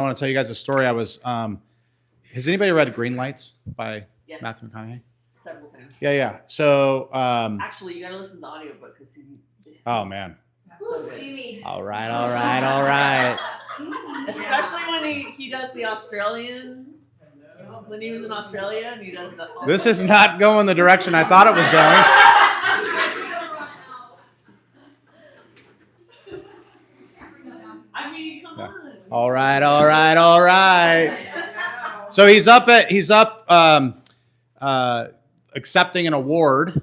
I want to tell you guys a story. Has anybody read Green Lights by Matthew McConaughey? Several times. Yeah. So, actually, you got to listen to the audiobook because oh man. So good. All right. Especially when he does the Australian, when he was in Australia and he does the. This is not going the direction I thought it was going. I mean, come on. All right. So he's up accepting an award,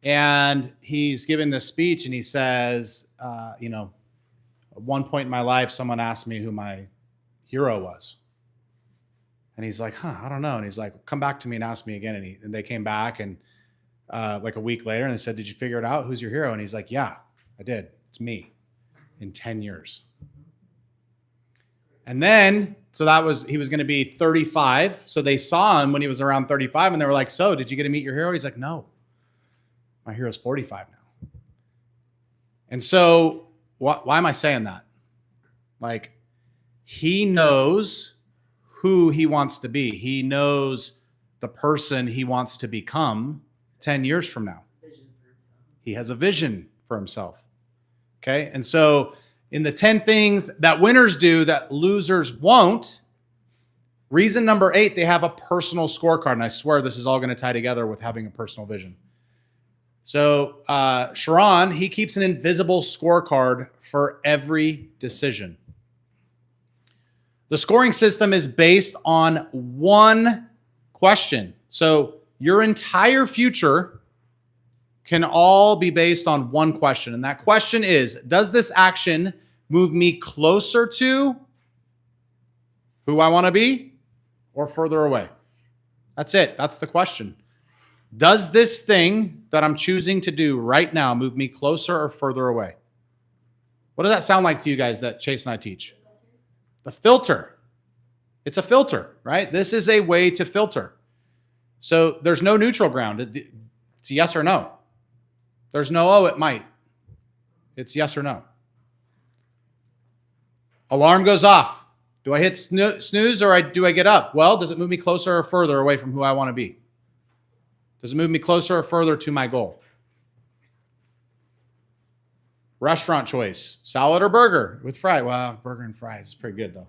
and he's giving this speech, and he says, at one point in my life, someone asked me who my hero was. And he's like, I don't know. And he's like, come back to me and ask me again. And they came back, and like a week later, and they said, did you figure it out? Who's your hero? And he's like, yeah, I did. It's me in 10 years. And then, so he was going to be 35. So they saw him when he was around 35, and they were like, so did you get to meet your hero? He's like, no, my hero's 45 now. And so why am I saying that? Like, he knows who he wants to be. He knows the person he wants to become 10 years from now. He has a vision for himself. Okay. And so in the 10 things that winners do that losers won't, reason number 8, they have a personal scorecard. And I swear this is all going to tie together with having a personal vision. So Sharran, he keeps an invisible scorecard for every decision. The scoring system is based on one question. So your entire future can all be based on one question. And that question is, does this action move me closer to who I want to be or further away? That's it. That's the question. Does this thing that I'm choosing to do right now move me closer or further away? What does that sound like to you guys that Chase and I teach? The filter. It's a filter, right? This is a way to filter. So there's no neutral ground. It's yes or no. There's no, oh, it might. It's yes or no. Alarm goes off. Do I hit snooze or do I get up? Well, does it move me closer or further away from who I want to be? Does it move me closer or further to my goal? Restaurant choice, salad or burger with fries. Well, burger and fries is pretty good though.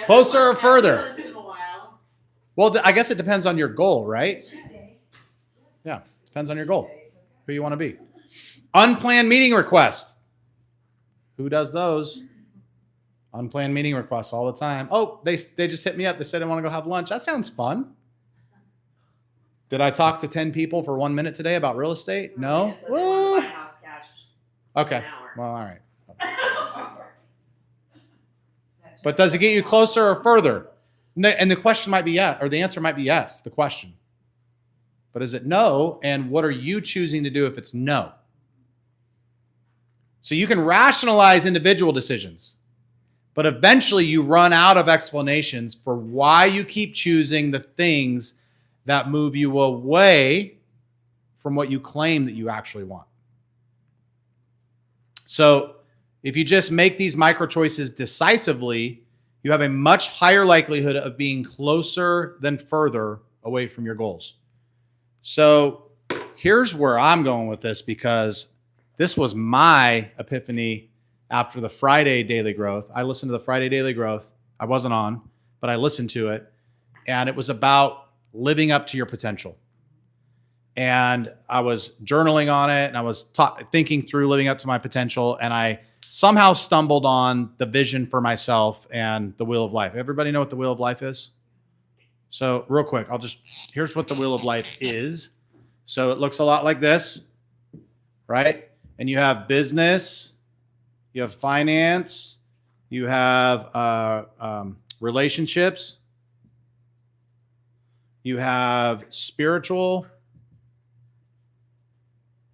Closer or further? Well, I guess it depends on your goal, right? Yeah, depends on your goal, who you want to be. Unplanned meeting requests. Who does those? Unplanned meeting requests all the time. Oh, they just hit me up. They said they want to go have lunch. That sounds fun. Did I talk to 10 people for 1 minute today about real estate? No? Okay. Well, all right. But does it get you closer or further? And the question might be yes, or the answer might be yes, the question. But is it no? And what are you choosing to do if it's no? So you can rationalize individual decisions, but eventually you run out of explanations for why you keep choosing the things that move you away from what you claim that you actually want. So if you just make these micro choices decisively, you have a much higher likelihood of being closer than further away from your goals. So here's where I'm going with this, because this was my epiphany after the Friday Daily Growth. I listened to the Friday Daily Growth. I wasn't on, but I listened to it. And it was about living up to your potential. And I was journaling on it, and I was thinking through living up to my potential. And I somehow stumbled on the vision for myself and the wheel of life. Everybody know what the wheel of life is? So real quick, here's what the wheel of life is. So it looks a lot like this, right? And you have business, you have finance, you have relationships, you have spiritual,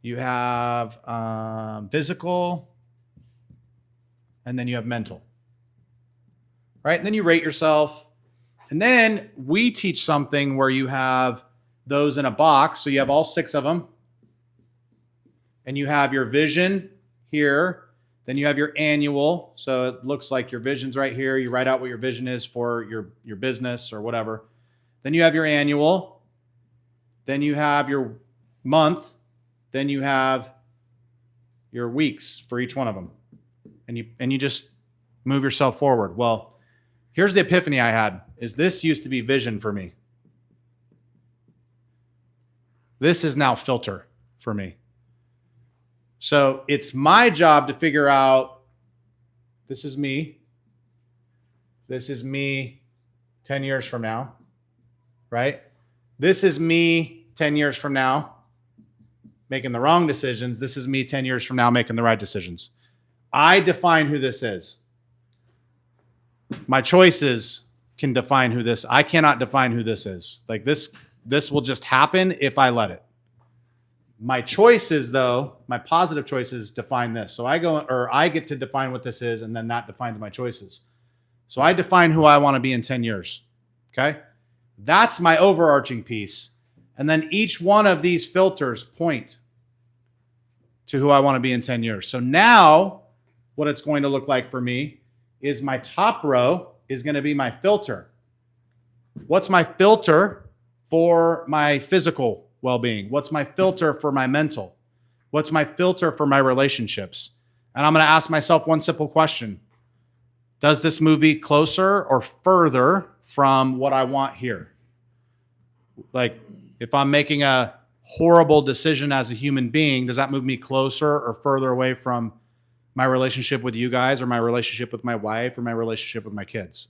you have physical, and then you have mental, right? And then you rate yourself. And then we teach something where you have those in a box. So you have all 6 of them. And you have your vision here. Then you have your annual. So it looks like your vision's right here. You write out what your vision is for your business or whatever. Then you have your annual. Then you have your month. Then you have your weeks for each one of them. And you just move yourself forward. Well, here's the epiphany I had, is this used to be vision for me. This is now filter for me. So it's my job to figure out, this is me. This is me 10 years from now, right? This is me 10 years from now making the wrong decisions. This is me 10 years from now making the right decisions. I define who this is. My choices can define who this. I cannot define who this is. Like this will just happen if I let it. My choices, though, my positive choices define this. So I get to define what this is, and then that defines my choices. So I define who I want to be in 10 years. Okay? That's my overarching piece. And then each one of these filters point to who I want to be in 10 years. So now what it's going to look like for me is my top row is going to be my filter. What's my filter for my physical well-being? What's my filter for my mental? What's my filter for my relationships? And I'm going to ask myself one simple question. Does this move me closer or further from what I want here? Like, if I'm making a horrible decision as a human being, does that move me closer or further away from my relationship with you guys, or my relationship with my wife, or my relationship with my kids?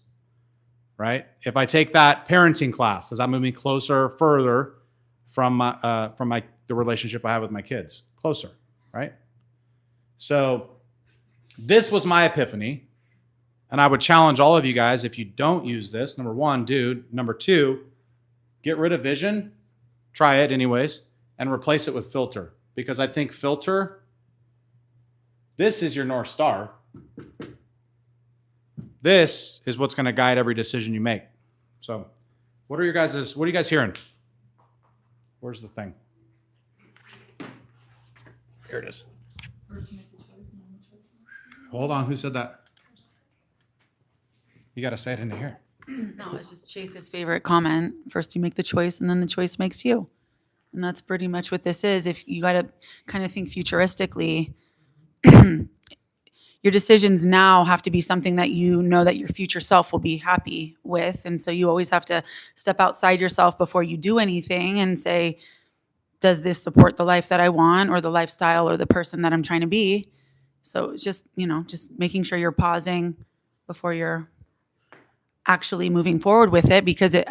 Right? If I take that parenting class, does that move me closer or further from the relationship I have with my kids? Closer, right? So this was my epiphany. And I would challenge all of you guys, if you don't use this, number one, dude. Number two, get rid of vision, try it anyways, and replace it with filter. Because I think filter, this is your North Star. This is what's going to guide every decision you make. So what are you guys hearing? Where's the thing? Here it is. Hold on, who said that? You got to say it into here. No, it's just Chase's favorite comment. First you make the choice, and then the choice makes you. And that's pretty much what this is. If you got to kind of think futuristically, your decisions now have to be something that you know that your future self will be happy with. And so you always have to step outside yourself before you do anything and say, does this support the life that I want, or the lifestyle, or the person that I'm trying to be? So it's just, just making sure you're pausing before you're actually moving forward with it, because it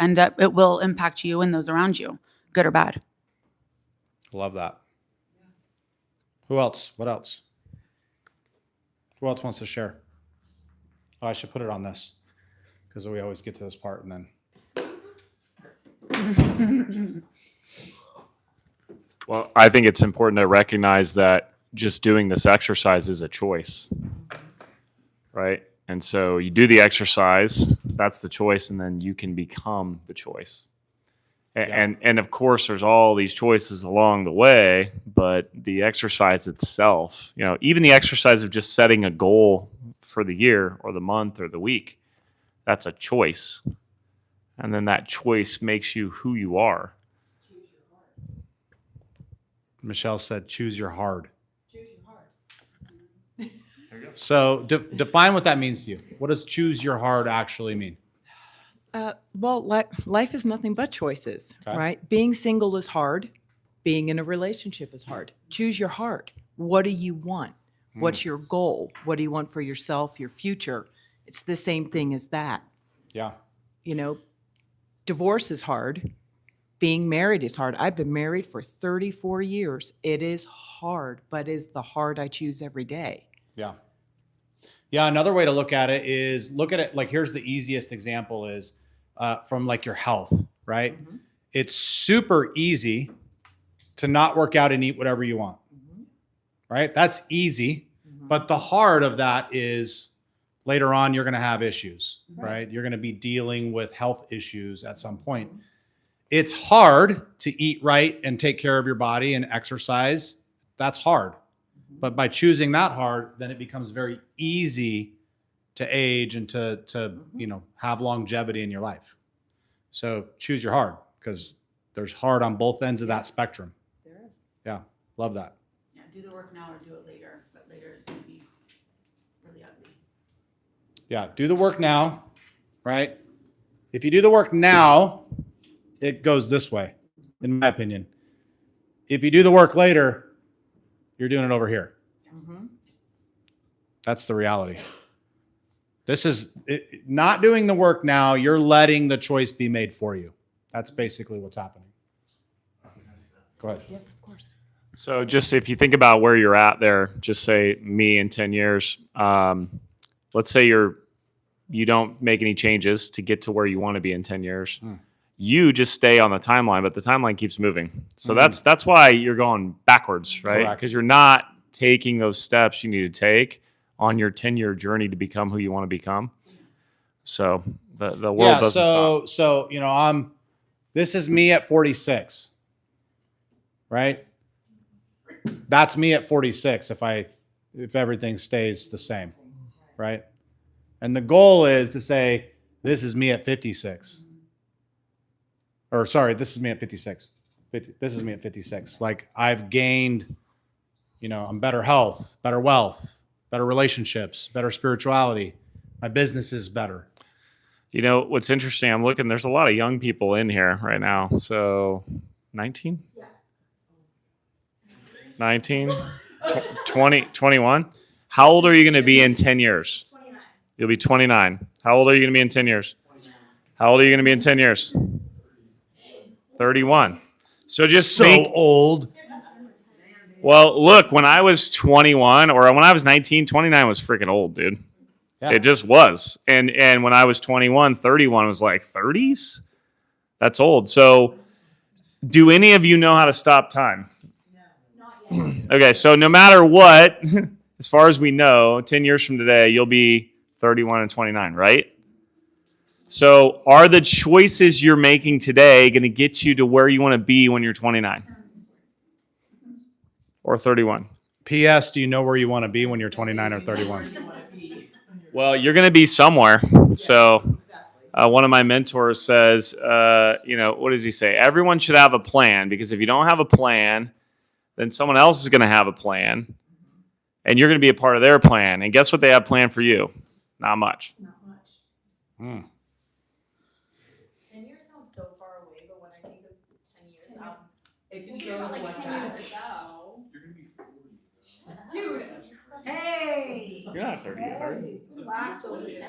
will impact you and those around you, good or bad. Love that. Who else? What else? Who else wants to share? Oh, I should put it on this, because we always get to this part and then. Well, I think it's important to recognize that just doing this exercise is a choice, right? And so you do the exercise, that's the choice, and then you can become the choice. And of course, there's all these choices along the way, but the exercise itself, even the exercise of just setting a goal for the year or the month or the week, that's a choice. And then that choice makes you who you are. Michelle said, choose your hard. So define what that means to you. What does choose your hard actually mean? Life is nothing but choices, Okay. right? Being single is hard. Being in a relationship is hard. Choose your heart. What do you want? What's your goal? What do you want for yourself, your future? It's the same thing as that. Yeah. Divorce is hard. Being married is hard. I've been married for 34 years. It is hard, but it's the hard I choose every day. Yeah. Yeah. Another way to look at it is like, here's the easiest example is from like your health, right? Mm-hmm. It's super easy to not work out and eat whatever you want, right? That's easy. Mm-hmm. But the hard of that is later on, you're going to have issues, right? You're going to be dealing with health issues at some point. Mm-hmm. It's hard to eat right and take care of your body and exercise. That's hard. But by choosing that hard, then it becomes very easy to age and to have longevity in your life. So choose your hard, because there's hard on both ends of that spectrum. There is. Yeah, love that. Yeah, do the work now or do it later, but later is going to be really ugly. Yeah, do the work now, right? If you do the work now, it goes this way, in my opinion. If you do the work later, you're doing it over here. That's the reality. This is not doing the work now. You're letting the choice be made for you. That's basically what's happening. Go ahead. Yes, of course. So just if you think about where you're at there, just say me in 10 years, let's say you don't make any changes to get to where you want to be in 10 years. You just stay on the timeline, but the timeline keeps moving. So that's why you're going backwards, right? Correct. Because you're not taking those steps you need to take on your 10-year journey to become who you want to become. So the world doesn't stop. So this is me at 46, right? That's me at 46 if everything stays the same, right? And the goal is to say, this is me at 56. Or sorry, this is me at 56. This is me at 56. Like, I've gained, I'm better health, better wealth, better relationships, better spirituality. My business is better. What's interesting, I'm looking, there's a lot of young people in here right now. So 19? Yeah. 19? 20, 21? How old are you going to be in 10 years? 29. You'll be 29. How old are you going to be in 10 years? 29. How old are you going to be in 10 years? 31. So just think old. Well, look, when I was 21 or when I was 19, 29 was freaking old, dude. Yeah. It just was. And when I was 21, 31 was like 30s? That's old. So do any of you know how to stop time? No. Not yet. Okay, so no matter what, as far as we know, 10 years from today, you'll be 31 and 29, right? So are the choices you're making today going to get you to where you want to be when you're 29? Or 31? P.S. Do you know where you want to be when you're 29 or 31? Well, you're going to be somewhere. So one of my mentors says, what does he say? Everyone should have a plan, because if you don't have a plan, then someone else is going to have a plan, and you're going to be a part of their plan. And guess what they have planned for you? Not much. Not much. 10 years sounds so far away, but when I think of 10 years out, if you go like 10 years ago. Dude, hey! You're not 30 yet, are you? Relax over the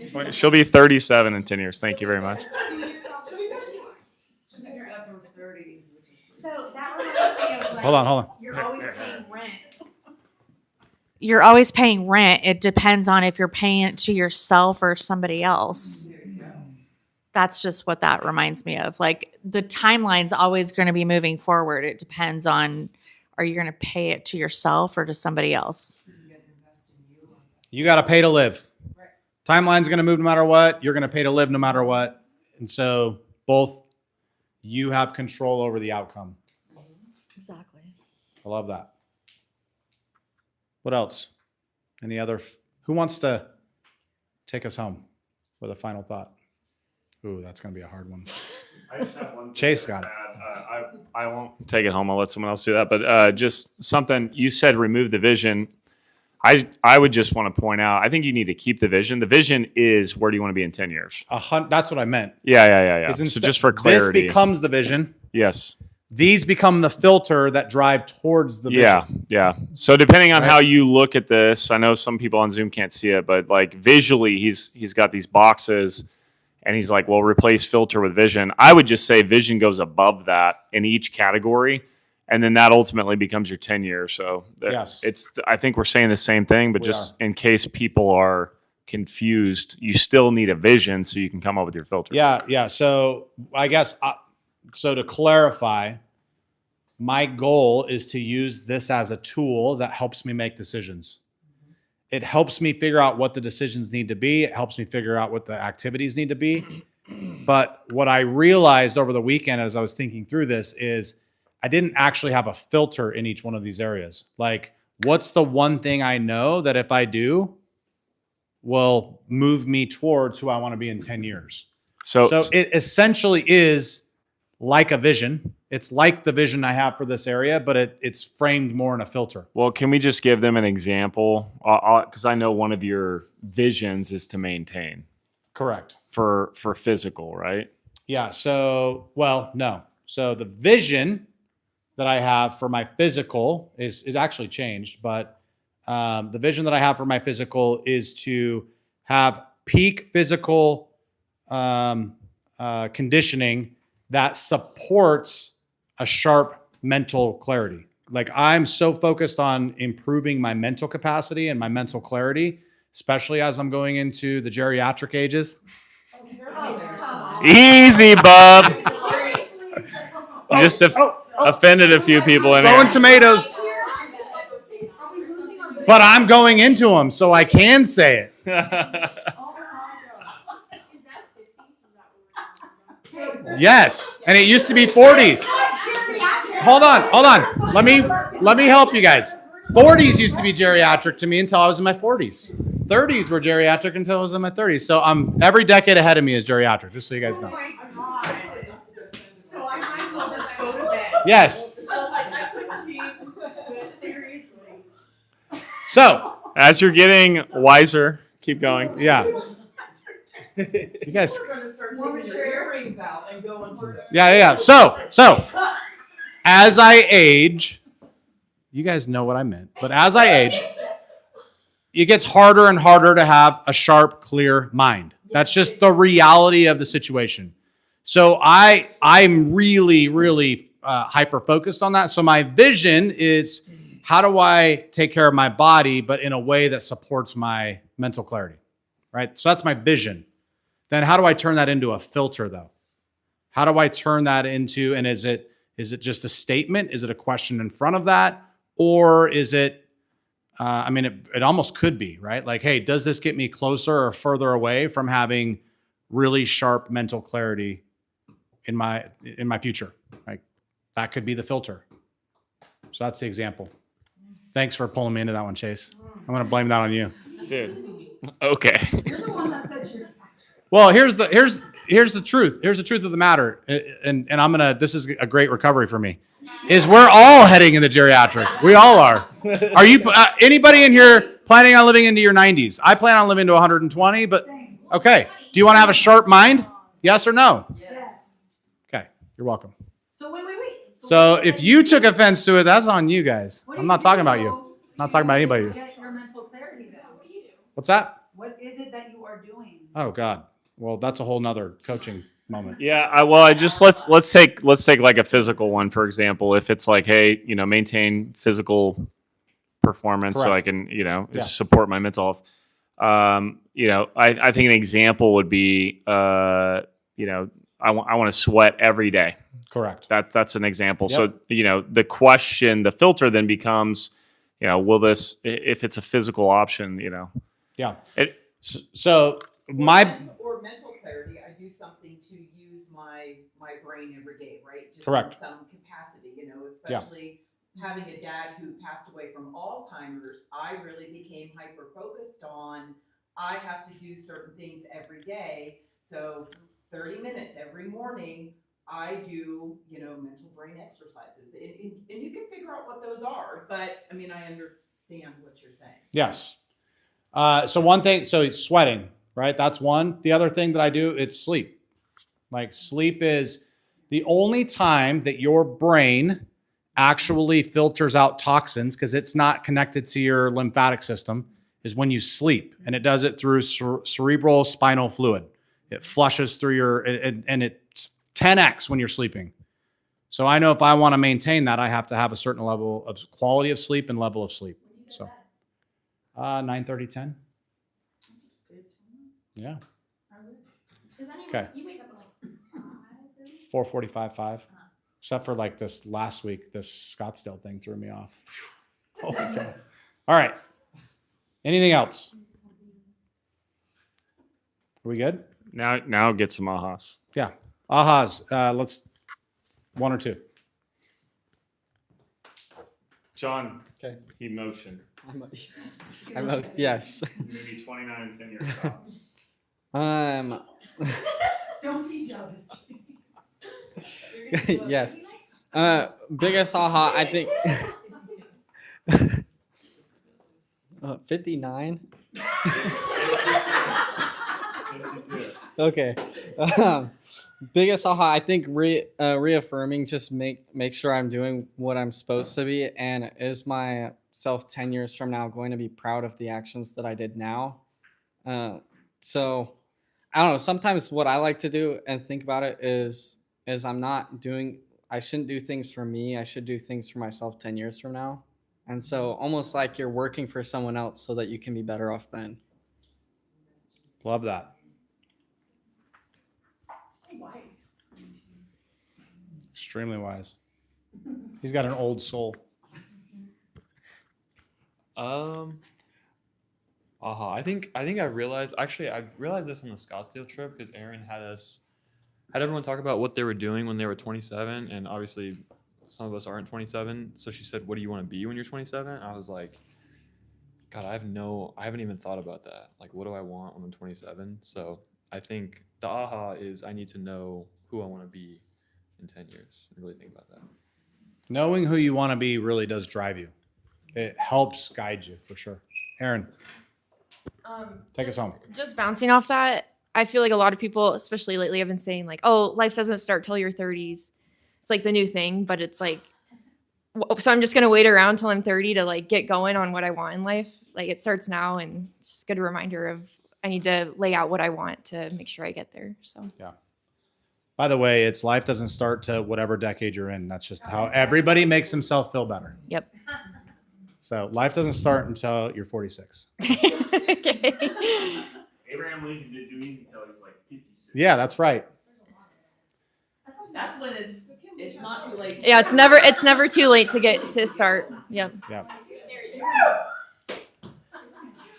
second. She'll be 37 in 10 years. Thank you very much. So that reminds me of like, Hold on. you're always paying rent. You're always paying rent. It depends on if you're paying it to yourself or somebody else. That's just what that reminds me of. Like, the timeline's always going to be moving forward. It depends on, are you going to pay it to yourself or to somebody else? You got to pay to live. Timeline's going to move no matter what. You're going to pay to live no matter what. And so both you have control over the outcome. Exactly. I love that. What else? Any other? Who wants to take us home with a final thought? Ooh, that's going to be a hard one. I just have one. Chase got it. I won't take it home. I'll let someone else do that. But just something you said, remove the vision. I would just want to point out, I think you need to keep the vision. The vision is, where do you want to be in 10 years? That's what I meant. Yeah. Is So just for clarity. This becomes the vision. Yes. These become the filter that drive towards the vision. Yeah. So depending on Right. how you look at this, I know some people on Zoom can't see it, but like visually, he's got these boxes, and he's like, well, replace filter with vision. I would just say vision goes above that in each category, and then that ultimately becomes your 10 years. So Yes. I think we're saying the same thing, but We just in case people are confused, you still need a vision so you can come up with your filter. Yeah. So I guess, so to clarify, my goal is to use this as a tool that helps me make decisions. It helps me figure out what the decisions need to be. It helps me figure out what the activities need to be. But what I realized over the weekend as I was thinking through this is I didn't actually have a filter in each one of these areas. Like, what's the one thing I know that if I do will move me towards who I want to be in 10 years? So, So it essentially is like a vision. It's like the vision I have for this area, but it's framed more in a filter. well, can we just give them an example? Because I know one of your visions is to maintain Correct. for physical, right? Yeah. So, well, no. So the vision that I have for my physical is actually changed, but the vision that I have for my physical is to have peak physical conditioning that supports a sharp mental clarity. Like I'm so focused on improving my mental capacity and my mental clarity, especially as I'm going into the geriatric ages. Easy, bub. You just offended a few people in Throwing here. tomatoes. But I'm going into them, so I can say it. Yes, and it used to be 40s. Hold on. Let me help you guys. 40s used to be geriatric to me until I was in my 40s. 30s were geriatric until I was in my 30s. So every decade ahead of me is geriatric, just so you guys know. So I might as well just go to bed. Yes. I was like, I quit the team. Seriously. So, As you're getting wiser, keep going. yeah. You guys. We're gonna start taking your earrings out and going to the. Yeah. So, as I age, you guys know what I meant, but as I age, it gets harder and harder to have a sharp, clear mind. That's just the reality of the situation. So I'm really, really hyper focused on that. So my vision is, how do I take care of my body, but in a way that supports my mental clarity, right? So that's my vision. Then how do I turn that into a filter, though? How do I turn that into, and is it just a statement? Is it a question in front of that? Or is it, it almost could be, right? Like, hey, does this get me closer or further away from having really sharp mental clarity in my future? Like, that could be the filter. So that's the example. Thanks for pulling me into that one, Chase. I'm going to blame that on you. Dude. Okay. Well, here's the truth. Here's the truth of the matter. And this is a great recovery for me, is we're all heading into geriatric. We all are. Are you, anybody in here planning on living into your 90s? I plan on living to 120, but okay. Do you want to have a sharp mind? Yes or no? Yes. Okay. You're welcome. So wait. So if you took offense to it, that's on you guys. I'm not talking about you. I'm not talking about anybody. Get your mental clarity then. What's that? What is it that you are doing? Oh God. Well, that's a whole nother coaching moment. Yeah, I just let's take like a physical one, for example. If it's like, hey, maintain physical performance so I Correct. can, Yeah. support my mental health. I think an example would be, I want to sweat every day. Correct. That's an example. Yep. So, the question, the filter then becomes, will this, if it's a physical option, Yeah. it, So my or mental clarity, I do something to use my brain every day, right? Just Correct. in some capacity, especially having a dad who passed away from Alzheimer's. I really became hyper focused on, I have to do certain things every day. So 30 minutes every morning, I do, mental brain exercises. And you can figure out what those are, but I understand what you're saying. Yes. So one thing, so it's sweating, right? That's one. The other thing that I do, it's sleep. Like sleep is the only time that your brain actually filters out toxins, because it's not connected to your lymphatic system, is when you sleep. And it does it through cerebral spinal fluid. It flushes through and it's 10x when you're sleeping. So I know if I want to maintain that, I have to have a certain level of quality of sleep and level of sleep. So 9:30, 10. Yeah. Okay. You wake up at like 4:45, 5. Except for like this last week, this Scottsdale thing threw me off. Holy cow. All right. Anything else? Are we good? now get some ahas. Yeah. Ahas. Let's 1 or 2. John, Okay. he motioned. Yes. Maybe 29 and 10 years out. Don't be jealous. Yes. Biggest aha, I think. 59. 52. Okay. Biggest aha, I think reaffirming, just make sure I'm doing what I'm supposed to be, and is myself 10 years from now going to be proud of the actions that I did now. So I don't know. Sometimes what I like to do and think about it is I shouldn't do things for me. I should do things for myself 10 years from now. And so almost like you're working for someone else so that you can be better off then. Love that. So wise. Extremely wise. He's got an old soul. I think I realized this on the Scottsdale trip because Aaron had everyone talk about what they were doing when they were 27, and obviously some of us aren't 27. So she said, "What do you want to be when you're 27?" I was like, God, I haven't even thought about that. Like, what do I want when I'm 27? So I think the aha is I need to know who I want to be in 10 years and really think about that. Knowing who you want to be really does drive you. It helps guide you for sure. Aaron, take us home. Just bouncing off that, I feel like a lot of people, especially lately, have been saying like, "Oh, life doesn't start till your 30s." It's like the new thing, but it's like, so I'm just gonna wait around till I'm 30 to like get going on what I want in life. Like it starts now, and it's just a good reminder of I need to lay out what I want to make sure I get there. So Yeah. By the way, it's life doesn't start to whatever decade you're in. That's just how everybody makes himself feel better. Yep. So life doesn't start until you're 46. Okay. Abraham Lincoln didn't do anything until he was like 56. Yeah, that's right. That's when it's not too late. Yeah, it's never too late to start. Yep. Yeah.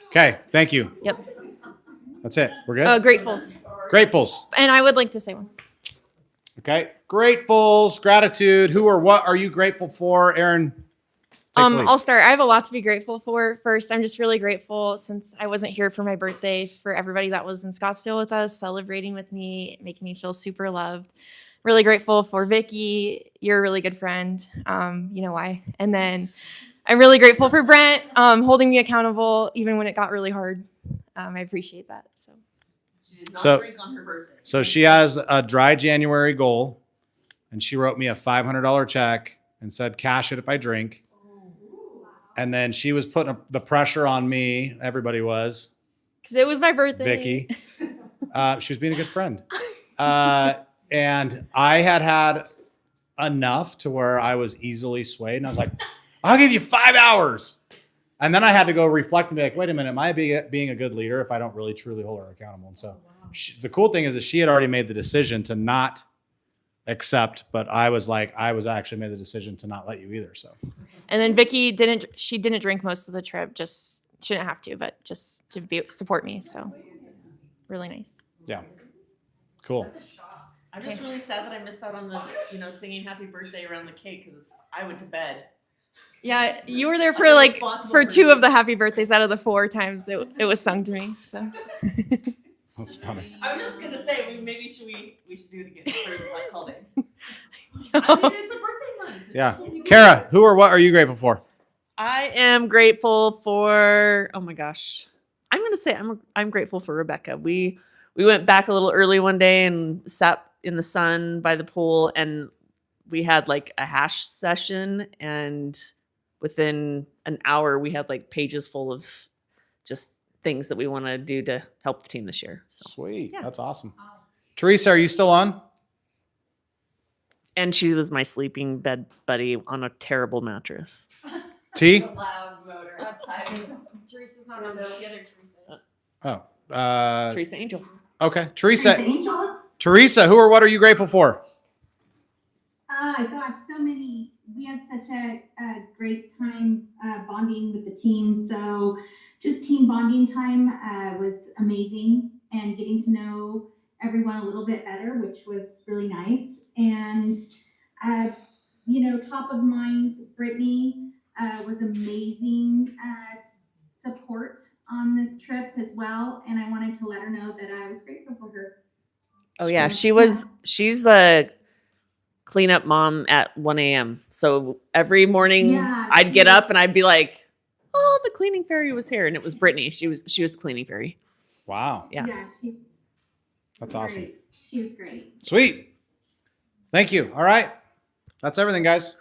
Okay, thank you. Yep. That's it. We're good? Gratefuls. Gratefuls. And I would like to say one. Okay. Gratefuls, gratitude. Who or what are you grateful for? Aaron, take the lead. I'll start. I have a lot to be grateful for. First, I'm just really grateful since I wasn't here for my birthday, for everybody that was in Scottsdale with us, celebrating with me, making me feel super loved. Really grateful for Vicky. You're a really good friend. You know why. And then I'm really grateful for Brent holding me accountable even when it got really hard. I appreciate that. So. She did not drink on her birthday. So she has a dry January goal, and she wrote me a $500 check and said, cash it if I drink. And then she was putting the pressure on me. Everybody was. Because it was my birthday. Vicky. She was being a good friend. And I had enough to where I was easily swayed. And I was like, I'll give you 5 hours. And then I had to go reflect and be like, wait a minute, am I being a good leader if I don't really truly hold her accountable? And so the cool thing is that she had already made the decision to not accept, but I was actually made the decision to not let you either. So. And then Vicky didn't drink most of the trip. Just shouldn't have to, but just to support me. So really nice. Yeah. Cool. I'm just really sad that I missed out on the, singing happy birthday around the cake because I went to bed. Yeah, you were there for responsible for 2 of the happy birthdays out of the 4 times it was sung to me. So That's funny. I was just gonna say we should do it again for like call day. I mean, it's a birthday month. Yeah. Kara, who or what are you grateful for? I am grateful for, oh my gosh, I'm going to say I'm grateful for Rebecca. We went back a little early one day and sat in the sun by the pool, and we had like a hash session, and within an hour we had like pages full of just things that we want to do to help the team this year. So Sweet. yeah. That's awesome. Teresa, are you still on? And she was my sleeping bed buddy on a terrible mattress. T? Loud motor outside. Teresa's not on the other Teresa's. Oh. Teresa Angel. Okay. Teresa, who or what are you grateful for? Gosh, so many. We had such a great time bonding with the team. So just team bonding time was amazing, and getting to know everyone a little bit better, which was really nice. And, top of mind, Brittany, was amazing support on this trip as well. And I wanted to let her know that I was grateful for her. Oh yeah, So, she's a cleanup mom at 1 a.m. So every morning Yeah, I'd she get was- up and I'd be like, "Oh, the cleaning fairy was here," and it was Brittany. She was the cleaning fairy. Wow. Yeah. she That's was awesome. great. She was great. Sweet. Thank you. All right. That's everything, guys.